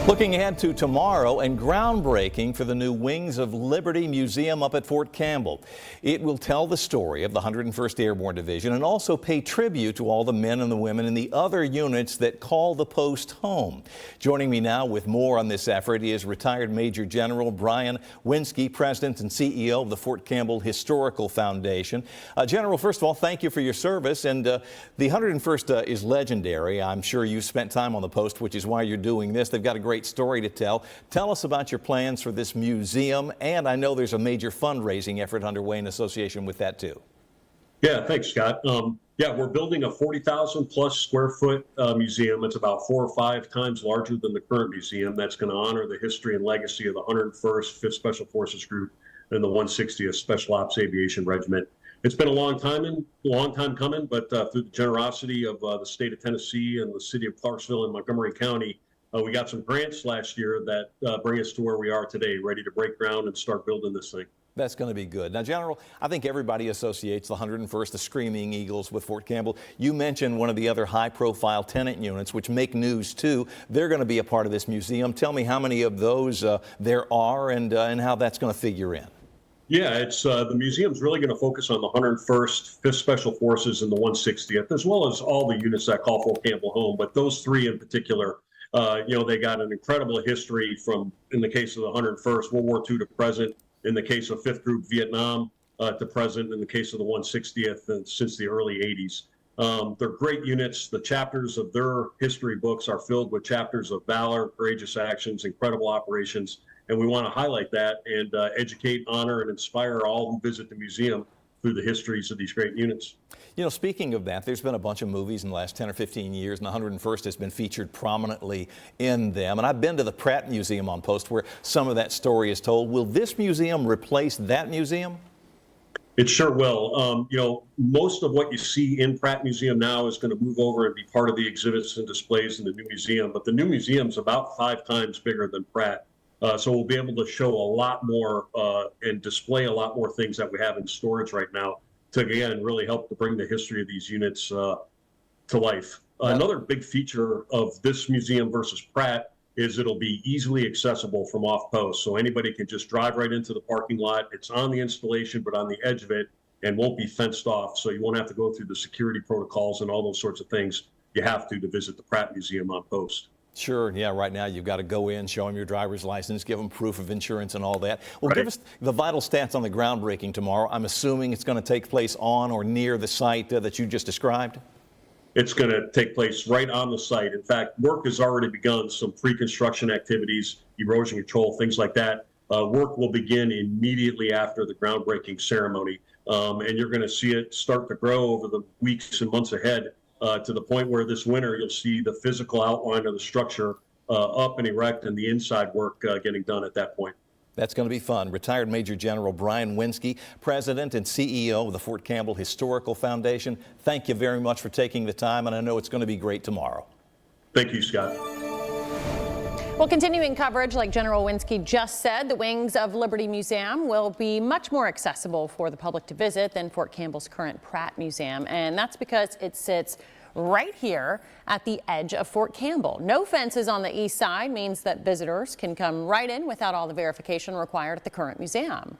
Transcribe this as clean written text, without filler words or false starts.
Looking ahead to tomorrow and groundbreaking for the new Wings of Liberty Museum up at Fort Campbell. It will tell the story of the 101st Airborne Division and also pay tribute to all the men and the women in the other units that call the post home. Joining me now with more on this effort is retired Major General Brian Winsky, President and CEO of the Fort Campbell Historical Foundation. General, first of all, thank you for your service. And the 101st is legendary. I'm sure you spent time on the post, which is why you're doing this. They've got a great story to tell. Tell us about your plans for this museum, and I know there's a major fundraising effort underway in association with that too. Yeah, thanks, Scott. Yeah, we're building a 40,000 plus square foot museum. It's about 4 or 5 times larger than the current museum. That's going to honor the history and legacy of the 101st 5th Special Forces Group and the 160th Special Ops Aviation Regiment. It's been a long time coming, but through the generosity of the state of Tennessee and the city of Clarksville and Montgomery County, we got some grants last year that bring us to where we are today, ready to break ground and start building this thing. That's going to be good. Now, General, I think everybody associates the 101st, the Screaming Eagles, with Fort Campbell. You mentioned one of the other high-profile tenant units, which make news, too. They're going to be a part of this museum. Tell me how many of those there are and how that's going to figure in. Yeah, it's the museum's really going to focus on the 101st, 5th Special Forces, and the 160th, as well as all the units that call Fort Campbell home. But those three in particular, they got an incredible history from, in the case of the 101st, World War II to present, in the case of 5th Group, Vietnam to present, in the case of the 160th, and since the early 80s. They're great units. The chapters of their history books are filled with chapters of valor, courageous actions, incredible operations, and we want to highlight that and educate, honor, and inspire all who visit the museum through the histories of these great units. You know, speaking of that, there's been a bunch of movies in the last 10 or 15 years, and the 101st has been featured prominently in them. And I've been to the Pratt Museum on post where some of that story is told. Will this museum replace that museum? It sure will. Most of what you see in Pratt Museum now is going to move over and be part of the exhibits and displays in the new museum. But the new museum is about 5 times bigger than Pratt. So we'll be able to show a lot more and display a lot more things that we have in storage right now to, again, really help to bring the history of these units to life. Another big feature of this museum versus Pratt is it'll be easily accessible from off post. So anybody can just drive right into the parking lot. It's on the installation, but on the edge of it, and won't be fenced off. So you won't have to go through the security protocols and all those sorts of things you have to visit the Pratt Museum on post. Sure. Yeah, right now you've got to go in, show them your driver's license, give them proof of insurance and all that. Well, Give us the vital stats on the groundbreaking tomorrow. I'm assuming it's going to take place on or near the site that you just described? It's going to take place right on the site. In fact, work has already begun, some pre-construction activities, erosion control, things like that. Work will begin immediately after the groundbreaking ceremony, and you're going to see it start to grow over the weeks and months ahead. To the point where this winter you'll see the physical outline of the structure up and erect and the inside work getting done at that point. That's going to be fun. Retired Major General Brian Winsky, President and CEO of the Fort Campbell Historical Foundation. Thank you very much for taking the time, and I know it's going to be great tomorrow. Thank you, Scott. Well, continuing coverage, like General Winsky just said, the Wings of Liberty Museum will be much more accessible for the public to visit than Fort Campbell's current Pratt Museum, and that's because it sits right here at the edge of Fort Campbell. No fences on the east side means that visitors can come right in without all the verification required at the current museum.